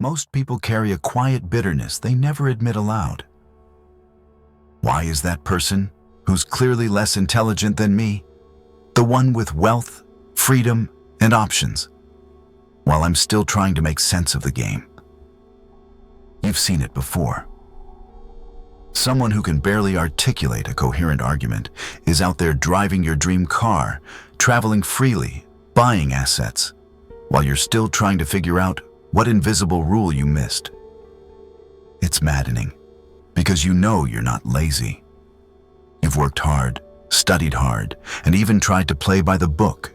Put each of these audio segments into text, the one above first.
Most people carry a quiet bitterness they never admit aloud. Why is that person, who's clearly less intelligent than me, the one with wealth, freedom, and options, while I'm still trying to make sense of the game? You've seen it before. Someone who can barely articulate a coherent argument is out there driving your dream car, traveling freely, buying assets, while you're still trying to figure out what invisible rule you missed. It's maddening, because you know you're not lazy. You've worked hard, studied hard, and even tried to play by the book.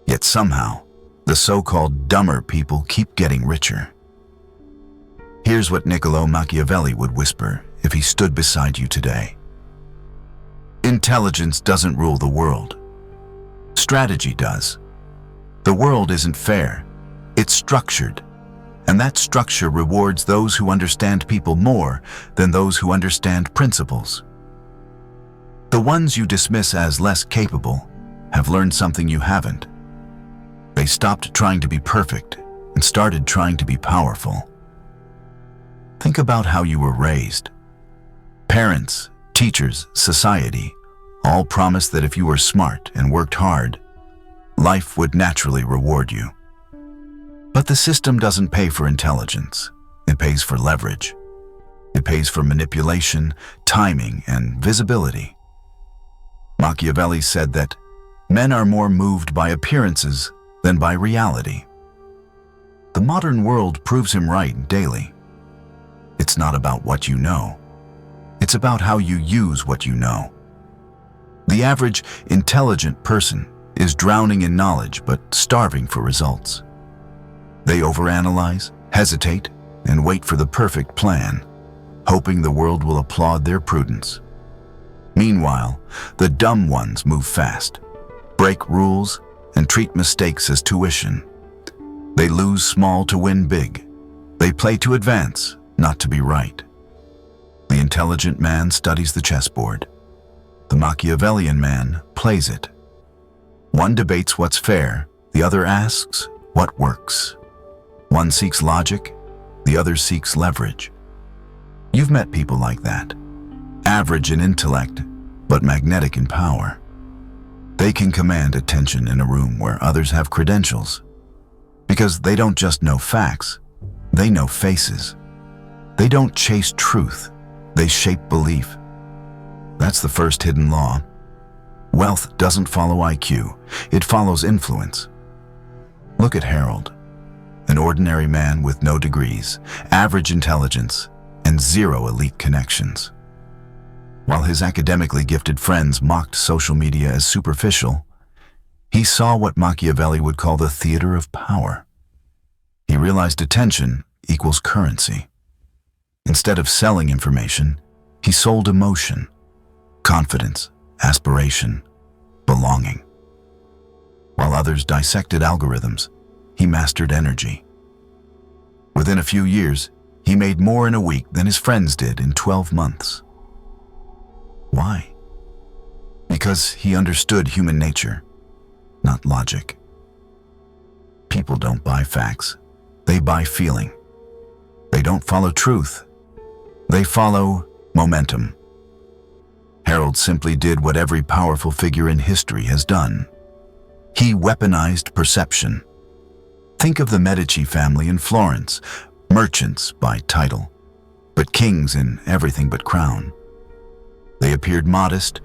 Yet somehow, the so-called dumber people keep getting richer. Here's what Niccolo Machiavelli would whisper if he stood beside you today. Intelligence doesn't rule the world. Strategy does. The world isn't fair. It's structured. And that structure rewards those who understand people more than those who understand principles. The ones you dismiss as less capable have learned something you haven't. They stopped trying to be perfect and started trying to be powerful. Think about how you were raised. Parents, teachers, society all promised that if you were smart and worked hard, life would naturally reward you. But the system doesn't pay for intelligence. It pays for leverage. It pays for manipulation, timing, and visibility. Machiavelli said that men are more moved by appearances than by reality. The modern world proves him right daily. It's not about what you know. It's about how you use what you know. The average intelligent person is drowning in knowledge but starving for results. They overanalyze, hesitate, and wait for the perfect plan, hoping the world will applaud their prudence. Meanwhile, the dumb ones move fast, break rules, and treat mistakes as tuition. They lose small to win big. They play to advance, not to be right. The intelligent man studies the chessboard. The Machiavellian man plays it. One debates what's fair, the other asks what works. One seeks logic, the other seeks leverage. You've met people like that. Average in intellect, but magnetic in power. They can command attention in a room where others have credentials. Because they don't just know facts, they know faces. They don't chase truth, they shape belief. That's the first hidden law. Wealth doesn't follow IQ, it follows influence. Look at Harold, an ordinary man with no degrees, average intelligence, and zero elite connections. While his academically gifted friends mocked social media as superficial, he saw what Machiavelli would call the theater of power. He realized attention equals currency. Instead of selling information, he sold emotion, confidence, aspiration, belonging. While others dissected algorithms, he mastered energy. Within a few years, he made more in a week than his friends did in 12 months. Why? Because he understood human nature, not logic. People don't buy facts, they buy feeling. They don't follow truth, they follow momentum. Harold simply did what every powerful figure in history has done. He weaponized perception. Think of the Medici family in Florence, merchants by title, but kings in everything but crown. They appeared modest,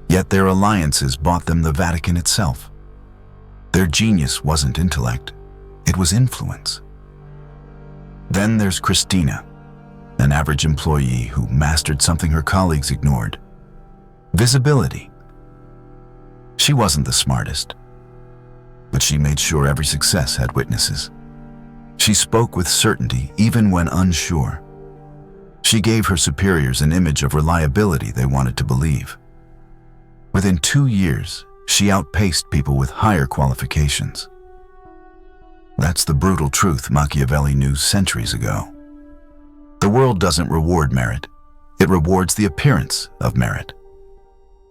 yet their alliances bought them the Vatican itself. Their genius wasn't intellect, it was influence. Then there's Christina, an average employee who mastered something her colleagues ignored: visibility. She wasn't the smartest, but she made sure every success had witnesses. She spoke with certainty even when unsure. She gave her superiors an image of reliability they wanted to believe. Within 2 years, she outpaced people with higher qualifications. That's the brutal truth Machiavelli knew centuries ago. The world doesn't reward merit, it rewards the appearance of merit.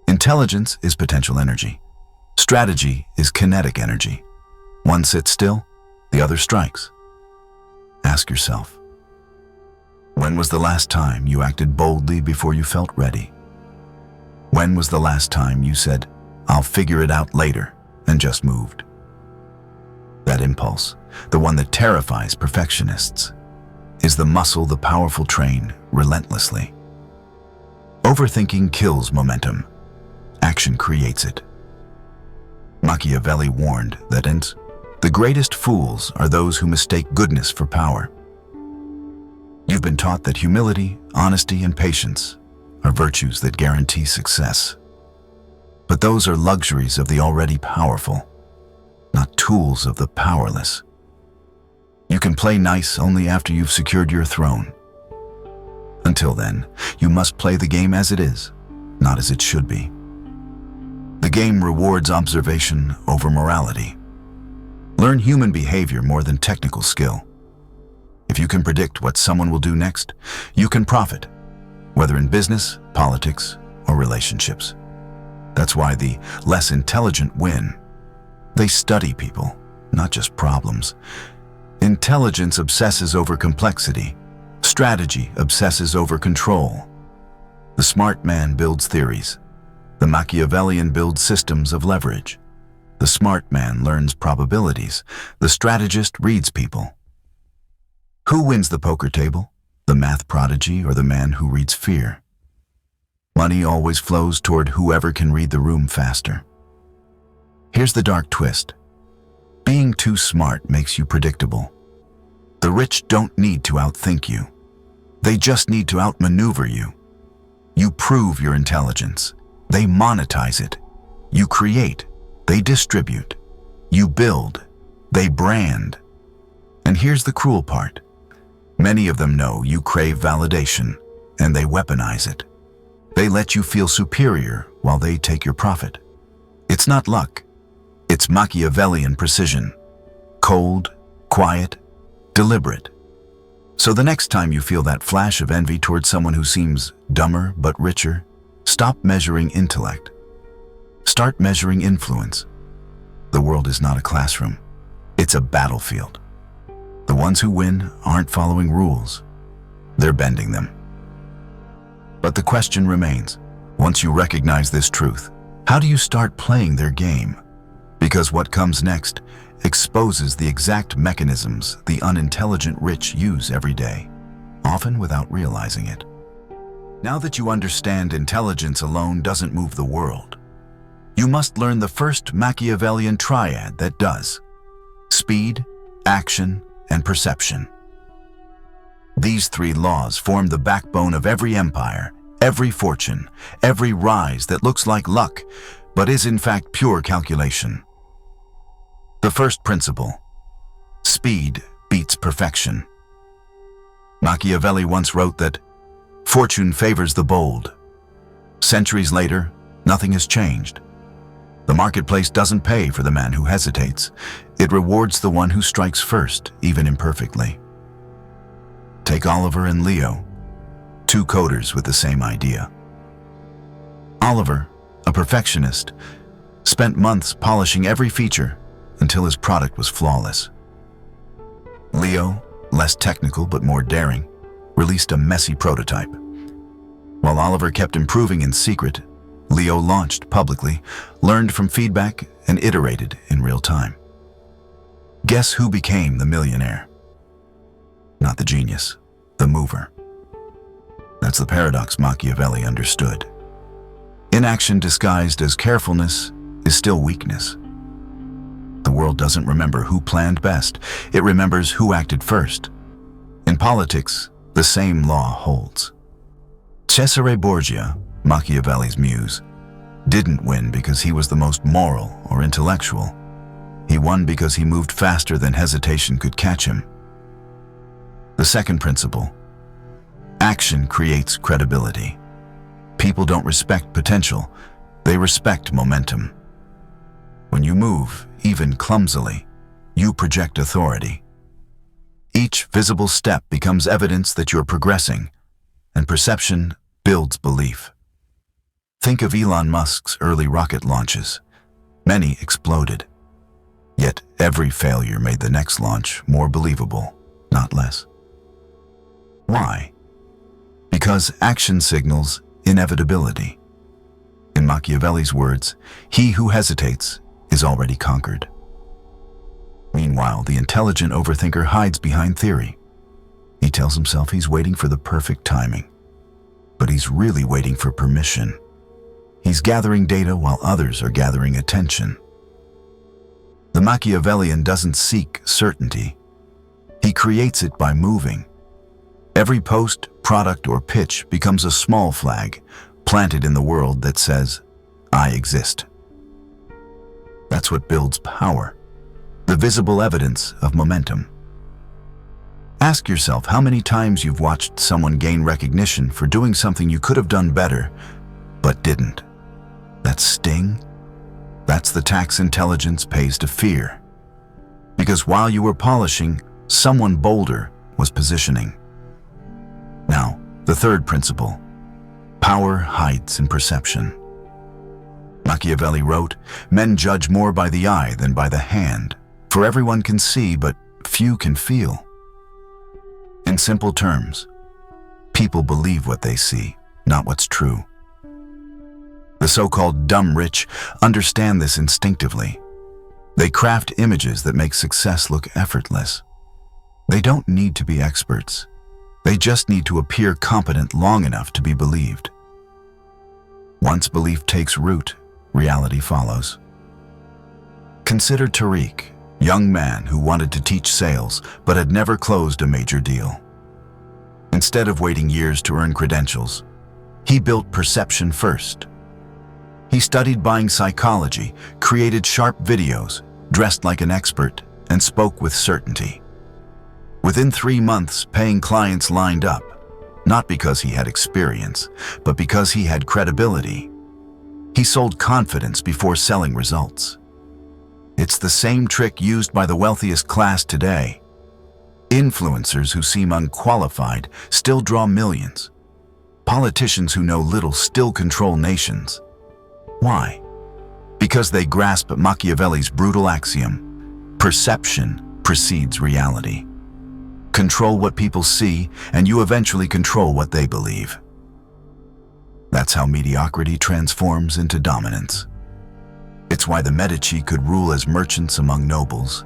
Intelligence is potential energy. Strategy is kinetic energy. One sits still, the other strikes. Ask yourself, when was the last time you acted boldly before you felt ready? When was the last time you said, "I'll figure it out later," and just moved? That impulse, the one that terrifies perfectionists, is the muscle the powerful train relentlessly. Overthinking kills momentum. Action creates it. Machiavelli warned that the greatest fools are those who mistake goodness for power. You've been taught that humility, honesty, and patience are virtues that guarantee success. But those are luxuries of the already powerful, not tools of the powerless. You can play nice only after you've secured your throne. Until then, you must play the game as it is, not as it should be. The game rewards observation over morality. Learn human behavior more than technical skill. If you can predict what someone will do next, you can profit, whether in business, politics, or relationships. That's why the less intelligent win. They study people, not just problems. Intelligence obsesses over complexity. Strategy obsesses over control. The smart man builds theories. The Machiavellian builds systems of leverage. The smart man learns probabilities. The strategist reads people. Who wins the poker table? The math prodigy or the man who reads fear? Money always flows toward whoever can read the room faster. Here's the dark twist. Being too smart makes you predictable. The rich don't need to outthink you. They just need to outmaneuver you. You prove your intelligence. They monetize it. You create. They distribute. You build. They brand. And here's the cruel part. Many of them know you crave validation, and they weaponize it. They let you feel superior while they take your profit. It's not luck. It's Machiavellian precision. Cold, quiet, deliberate. So the next time you feel that flash of envy towards someone who seems dumber but richer, stop measuring intellect. Start measuring influence. The world is not a classroom. It's a battlefield. The ones who win aren't following rules. They're bending them. But the question remains, once you recognize this truth, how do you start playing their game? Because what comes next exposes the exact mechanisms the unintelligent rich use every day, often without realizing it. Now that you understand intelligence alone doesn't move the world, you must learn the first Machiavellian triad that does: speed, action, and perception. These three laws form the backbone of every empire, every fortune, every rise that looks like luck, but is in fact pure calculation. The first principle: speed beats perfection. Machiavelli once wrote that fortune favors the bold. Centuries later, nothing has changed. The marketplace doesn't pay for the man who hesitates. It rewards the one who strikes first, even imperfectly. Take Oliver and Leo, two coders with the same idea. Oliver, a perfectionist, spent months polishing every feature until his product was flawless. Leo, less technical but more daring, released a messy prototype. While Oliver kept improving in secret, Leo launched publicly, learned from feedback, and iterated in real time. Guess who became the millionaire? Not the genius, the mover. That's the paradox Machiavelli understood. Inaction disguised as carefulness is still weakness. The world doesn't remember who planned best, it remembers who acted first. In politics, the same law holds. Cesare Borgia, Machiavelli's muse, didn't win because he was the most moral or intellectual. He won because he moved faster than hesitation could catch him. The second principle: action creates credibility. People don't respect potential, they respect momentum. When you move, even clumsily, you project authority. Each visible step becomes evidence that you're progressing, and perception builds belief. Think of Elon Musk's early rocket launches. Many exploded. Yet every failure made the next launch more believable, not less. Why? Because action signals inevitability. In Machiavelli's words, he who hesitates is already conquered. Meanwhile, the intelligent overthinker hides behind theory. He tells himself he's waiting for the perfect timing, but he's really waiting for permission. He's gathering data while others are gathering attention. The Machiavellian doesn't seek certainty. He creates it by moving. Every post, product, or pitch becomes a small flag planted in the world that says, I exist. That's what builds power, the visible evidence of momentum. Ask yourself how many times you've watched someone gain recognition for doing something you could have done better, but didn't. That sting? That's the tax intelligence pays to fear. Because while you were polishing, someone bolder was positioning. Now, the third principle. Power hides in perception. Machiavelli wrote, men judge more by the eye than by the hand, for everyone can see, but few can feel. In simple terms, people believe what they see, not what's true. The so-called dumb rich understand this instinctively. They craft images that make success look effortless. They don't need to be experts. They just need to appear competent long enough to be believed. Once belief takes root, reality follows. Consider Tariq, young man who wanted to teach sales but had never closed a major deal. Instead of waiting years to earn credentials, he built perception first. He studied buying psychology, created sharp videos, dressed like an expert, and spoke with certainty. Within 3 months, paying clients lined up, not because he had experience, but because he had credibility. He sold confidence before selling results. It's the same trick used by the wealthiest class today. Influencers who seem unqualified still draw millions. Politicians who know little still control nations. Why? Because they grasp Machiavelli's brutal axiom: perception precedes reality. Control what people see, and you eventually control what they believe. That's how mediocrity transforms into dominance. It's why the Medici could rule as merchants among nobles,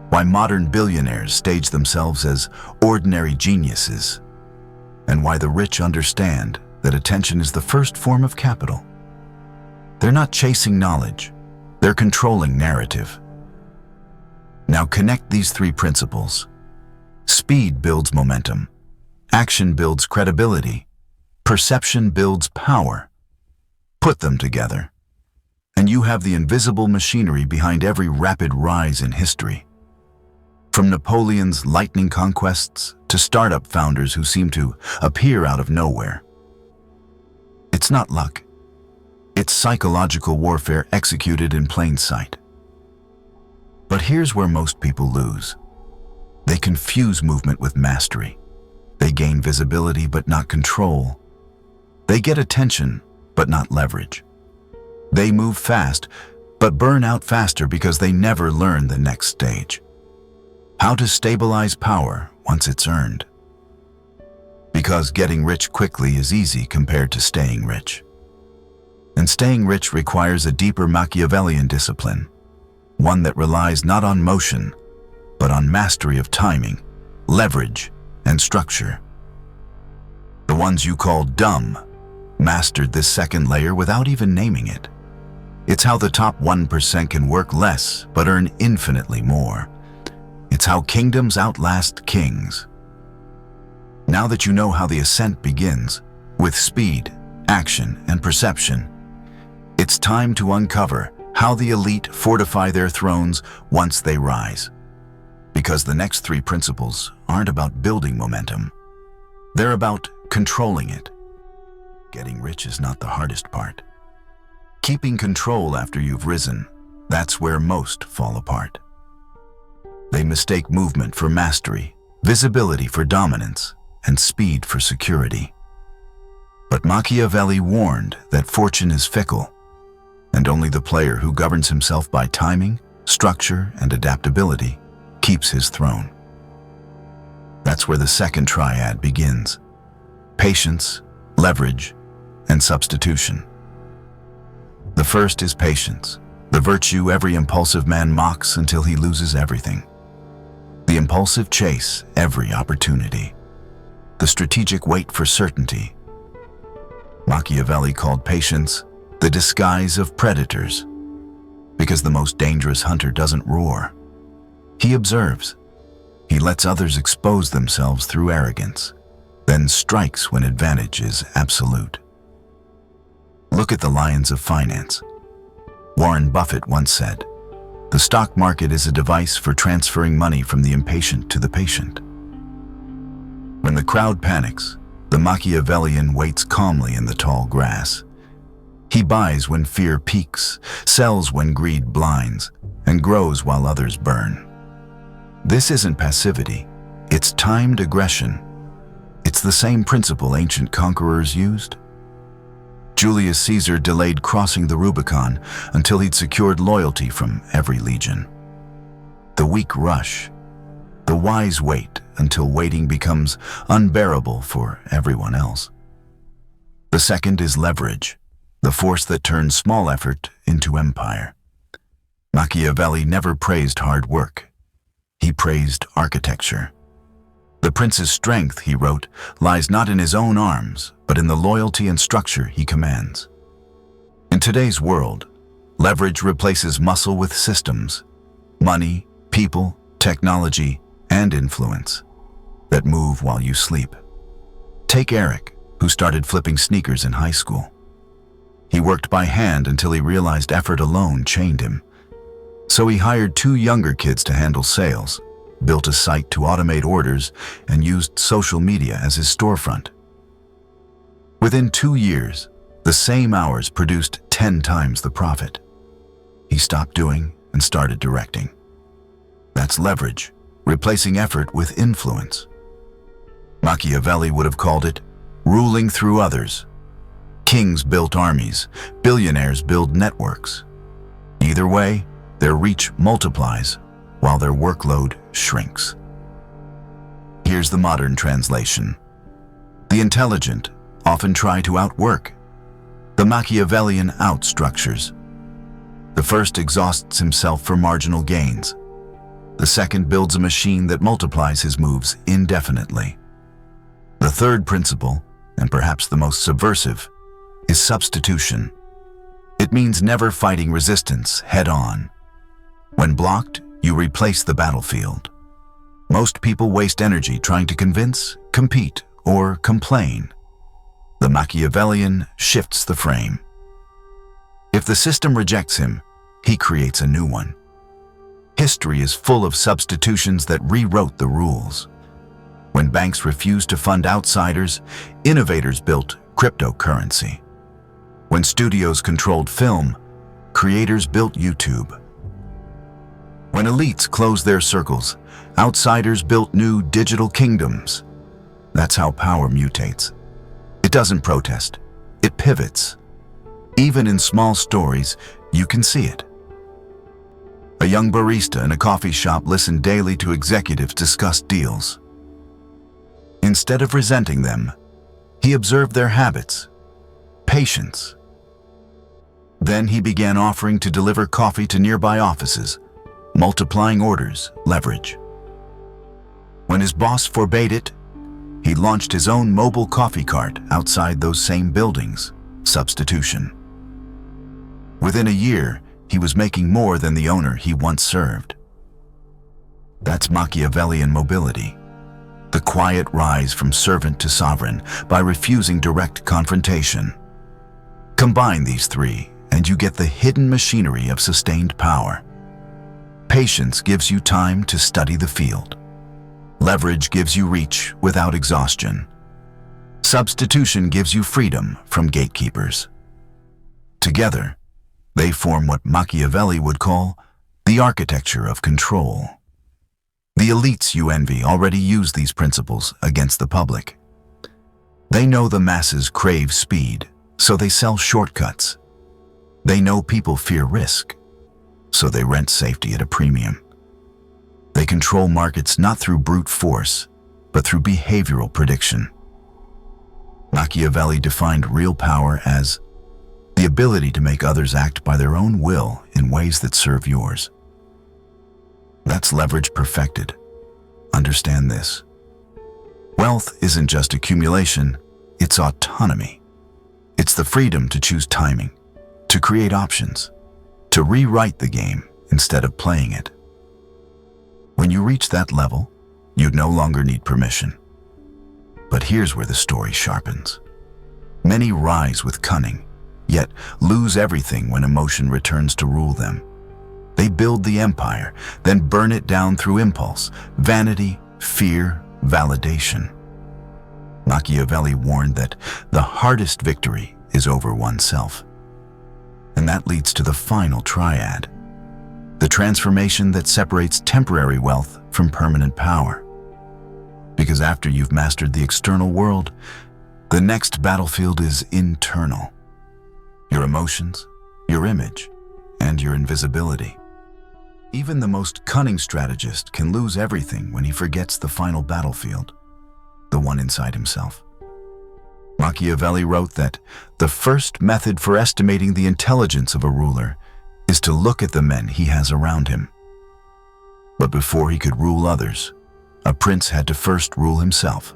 why modern billionaires stage themselves as ordinary geniuses, and why the rich understand that attention is the first form of capital. They're not chasing knowledge, they're controlling narrative. Now connect these 3 principles. Speed builds momentum, action builds credibility, perception builds power. Put them together, and you have the invisible machinery behind every rapid rise in history. From Napoleon's lightning conquests to startup founders who seem to appear out of nowhere. It's not luck. It's psychological warfare executed in plain sight. But here's where most people lose. They confuse movement with mastery. They gain visibility but not control. They get attention but not leverage. They move fast but burn out faster because they never learn the next stage. How to stabilize power once it's earned. Because getting rich quickly is easy compared to staying rich. And staying rich requires a deeper Machiavellian discipline, one that relies not on motion, but on mastery of timing, leverage, and structure. The ones you call dumb mastered this second layer without even naming it. It's how the top 1% can work less but earn infinitely more. It's how kingdoms outlast kings. Now that you know how the ascent begins, with speed, action, and perception, it's time to uncover how the elite fortify their thrones once they rise. Because the next 3 principles aren't about building momentum. They're about controlling it. Getting rich is not the hardest part. Keeping control after you've risen, that's where most fall apart. They mistake movement for mastery, visibility for dominance, and speed for security. But Machiavelli warned that fortune is fickle, and only the player who governs himself by timing, structure, and adaptability keeps his throne. That's where the second triad begins: patience, leverage, and substitution. The first is patience, the virtue every impulsive man mocks until he loses everything. The impulsive chase every opportunity. The strategic wait for certainty. Machiavelli called patience the disguise of predators, because the most dangerous hunter doesn't roar. He observes. He lets others expose themselves through arrogance, then strikes when advantage is absolute. Look at the lions of finance. Warren Buffett once said, "The stock market is a device for transferring money from the impatient to the patient." When the crowd panics, the Machiavellian waits calmly in the tall grass. He buys when fear peaks, sells when greed blinds, and grows while others burn. This isn't passivity, it's timed aggression. It's the same principle ancient conquerors used. Julius Caesar delayed crossing the Rubicon until he'd secured loyalty from every legion. The weak rush. The wise wait until waiting becomes unbearable for everyone else. The second is leverage, the force that turns small effort into empire. Machiavelli never praised hard work. He praised architecture. The prince's strength, he wrote, lies not in his own arms, but in the loyalty and structure he commands. In today's world, leverage replaces muscle with systems, money, people, technology, and influence that move while you sleep. Take Eric, who started flipping sneakers in high school. He worked by hand until he realized effort alone chained him. So he hired 2 younger kids to handle sales, built a site to automate orders, and used social media as his storefront. Within 2 years, the same hours produced 10 times the profit. He stopped doing and started directing. That's leverage, replacing effort with influence. Machiavelli would have called it ruling through others. Kings built armies, billionaires build networks. Either way, their reach multiplies while their workload shrinks. Here's the modern translation. The intelligent often try to outwork. The Machiavellian outstructures. The first exhausts himself for marginal gains. The second builds a machine that multiplies his moves indefinitely. The third principle, and perhaps the most subversive, is substitution. It means never fighting resistance head-on. When blocked, you replace the battlefield. Most people waste energy trying to convince, compete, or complain. The Machiavellian shifts the frame. If the system rejects him, he creates a new one. History is full of substitutions that rewrote the rules. When banks refused to fund outsiders, innovators built cryptocurrency. When studios controlled film, creators built YouTube. When elites closed their circles, outsiders built new digital kingdoms. That's how power mutates. It doesn't protest, it pivots. Even in small stories, you can see it. A young barista in a coffee shop listened daily to executives discuss deals. Instead of resenting them, he observed their habits, patience. Then he began offering to deliver coffee to nearby offices, multiplying orders, leverage. When his boss forbade it, he launched his own mobile coffee cart outside those same buildings, substitution. Within a year, he was making more than the owner he once served. That's Machiavellian mobility, the quiet rise from servant to sovereign by refusing direct confrontation. Combine these 3, and you get the hidden machinery of sustained power. Patience gives you time to study the field. Leverage gives you reach without exhaustion. Substitution gives you freedom from gatekeepers. Together, they form what Machiavelli would call the architecture of control. The elites you envy already use these principles against the public. They know the masses crave speed, so they sell shortcuts. They know people fear risk, so they rent safety at a premium. They control markets not through brute force, but through behavioral prediction. Machiavelli defined real power as the ability to make others act by their own will in ways that serve yours. That's leverage perfected. Understand this. Wealth isn't just accumulation, it's autonomy. It's the freedom to choose timing, to create options, to rewrite the game instead of playing it. When you reach that level, you no longer need permission. But here's where the story sharpens. Many rise with cunning, yet lose everything when emotion returns to rule them. They build the empire, then burn it down through impulse, vanity, fear, validation. Machiavelli warned that the hardest victory is over oneself. And that leads to the final triad, the transformation that separates temporary wealth from permanent power. Because after you've mastered the external world, the next battlefield is internal. Your emotions, your image, and your invisibility. Even the most cunning strategist can lose everything when he forgets the final battlefield, the one inside himself. Machiavelli wrote that the first method for estimating the intelligence of a ruler is to look at the men he has around him. But before he could rule others, a prince had to first rule himself.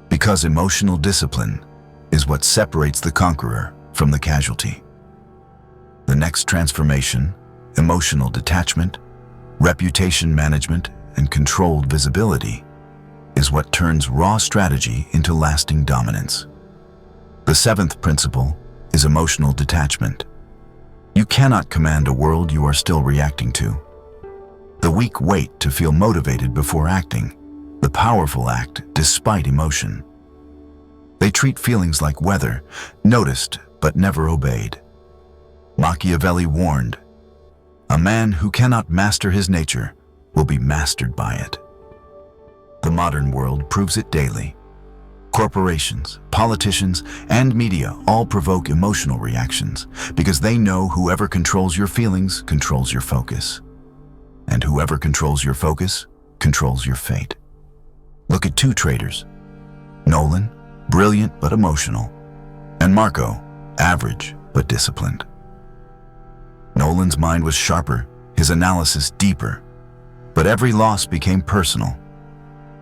Because emotional discipline is what separates the conqueror from the casualty. The next transformation, emotional detachment, reputation management, and controlled visibility, is what turns raw strategy into lasting dominance. The seventh principle is emotional detachment. You cannot command a world you are still reacting to. The weak wait to feel motivated before acting. The powerful act despite emotion. They treat feelings like weather, noticed but never obeyed. Machiavelli warned, a man who cannot master his nature will be mastered by it. The modern world proves it daily. Corporations, politicians, and media all provoke emotional reactions because they know whoever controls your feelings controls your focus. And whoever controls your focus controls your fate. Look at two traders. Nolan, brilliant but emotional, and Marco, average but disciplined. Nolan's mind was sharper, his analysis deeper, but every loss became personal.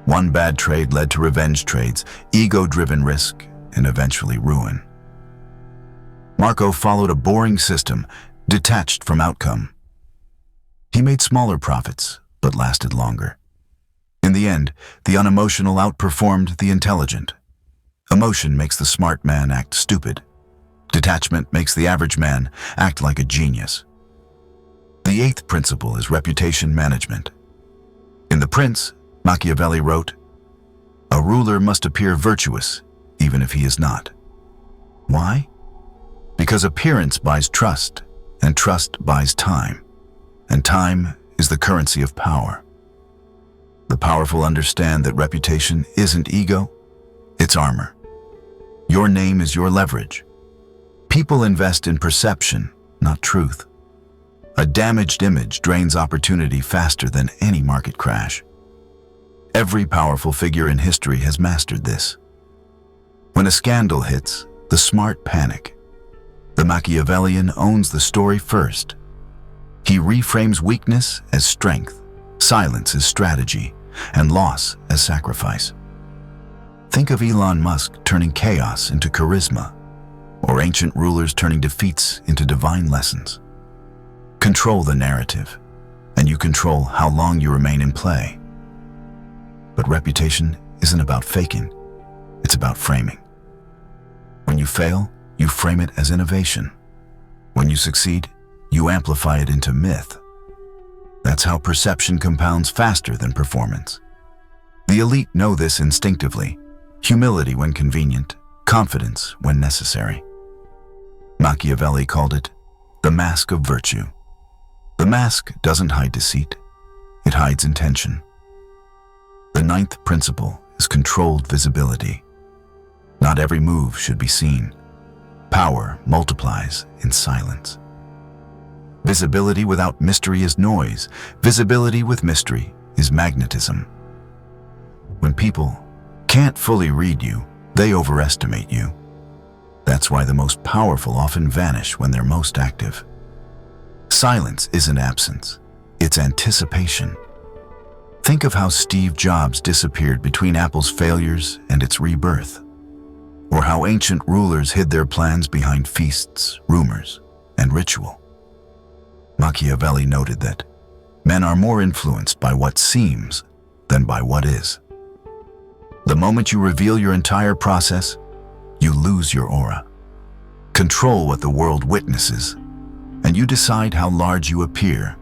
One bad trade led to revenge trades, ego-driven risk, and eventually ruin. Marco followed a boring system, detached from outcome. He made smaller profits, but lasted longer. In the end, the unemotional outperformed the intelligent. Emotion makes the smart man act stupid. Detachment makes the average man act like a genius. The eighth principle is reputation management. In The Prince, Machiavelli wrote, a ruler must appear virtuous, even if he is not. Why? Because appearance buys trust, and trust buys time, and time is the currency of power. The powerful understand that reputation isn't ego, it's armor. Your name is your leverage. People invest in perception, not truth. A damaged image drains opportunity faster than any market crash. Every powerful figure in history has mastered this. When a scandal hits, the smart panic. The Machiavellian owns the story first. He reframes weakness as strength, silence as strategy, and loss as sacrifice. Think of Elon Musk turning chaos into charisma, or ancient rulers turning defeats into divine lessons. Control the narrative, and you control how long you remain in play. But reputation isn't about faking, it's about framing. When you fail, you frame it as innovation. When you succeed, you amplify it into myth. That's how perception compounds faster than performance. The elite know this instinctively. Humility when convenient, confidence when necessary. Machiavelli called it the mask of virtue. The mask doesn't hide deceit, it hides intention. The ninth principle is controlled visibility. Not every move should be seen. Power multiplies in silence. Visibility without mystery is noise. Visibility with mystery is magnetism. When people can't fully read you, they overestimate you. That's why the most powerful often vanish when they're most active. Silence isn't absence, it's anticipation. Think of how Steve Jobs disappeared between Apple's failures and its rebirth, or how ancient rulers hid their plans behind feasts, rumors, and ritual. Machiavelli noted that men are more influenced by what seems than by what is. The moment you reveal your entire process, you lose your aura. Control what the world witnesses, and you decide how large you appear.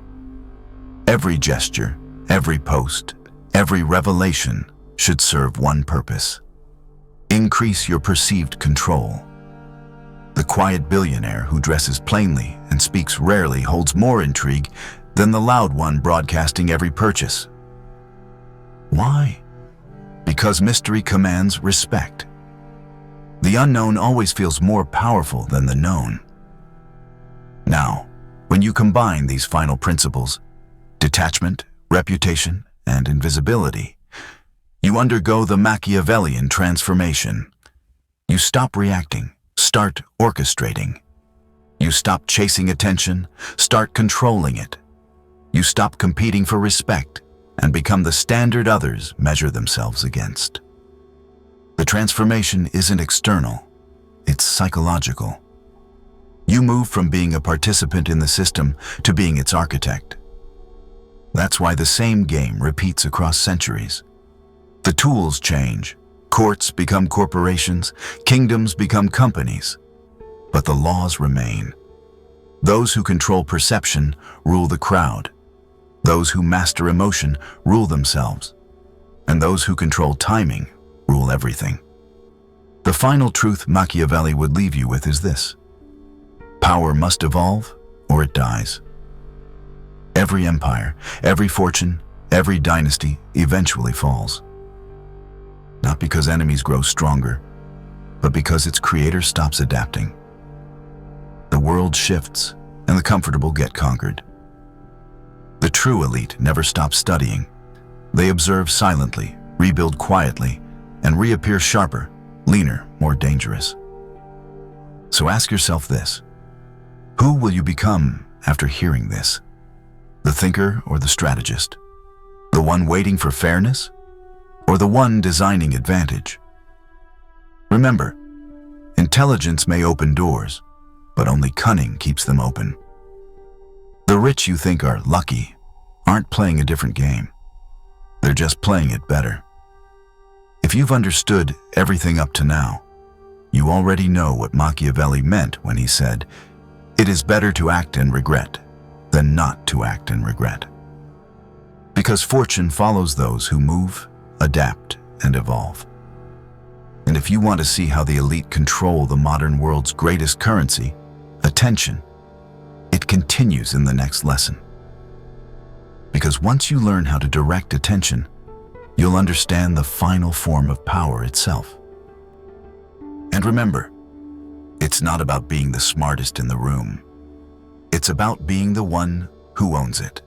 Every gesture, every post, every revelation should serve one purpose: increase your perceived control. The quiet billionaire who dresses plainly and speaks rarely holds more intrigue than the loud one broadcasting every purchase. Why? Because mystery commands respect. The unknown always feels more powerful than the known. Now, when you combine these final principles, detachment, reputation, and invisibility, you undergo the Machiavellian transformation. You stop reacting, start orchestrating. You stop chasing attention, start controlling it. You stop competing for respect and become the standard others measure themselves against. The transformation isn't external, it's psychological. You move from being a participant in the system to being its architect. That's why the same game repeats across centuries. The tools change, courts become corporations, kingdoms become companies, but the laws remain. Those who control perception rule the crowd. Those who master emotion rule themselves. And those who control timing rule everything. The final truth Machiavelli would leave you with is this: power must evolve or it dies. Every empire, every fortune, every dynasty eventually falls. Not because enemies grow stronger, but because its creator stops adapting. The world shifts and the comfortable get conquered. The true elite never stop studying. They observe silently, rebuild quietly, and reappear sharper, leaner, more dangerous. So ask yourself this: who will you become after hearing this? The thinker or the strategist? The one waiting for fairness? Or the one designing advantage? Remember, intelligence may open doors, but only cunning keeps them open. The rich you think are lucky aren't playing a different game. They're just playing it better. If you've understood everything up to now, you already know what Machiavelli meant when he said, "It is better to act and regret than not to act and regret." Because fortune follows those who move, adapt, and evolve. And if you want to see how the elite control the modern world's greatest currency, attention, it continues in the next lesson. Because once you learn how to direct attention, you'll understand the final form of power itself. And remember, it's not about being the smartest in the room. It's about being the one who owns it.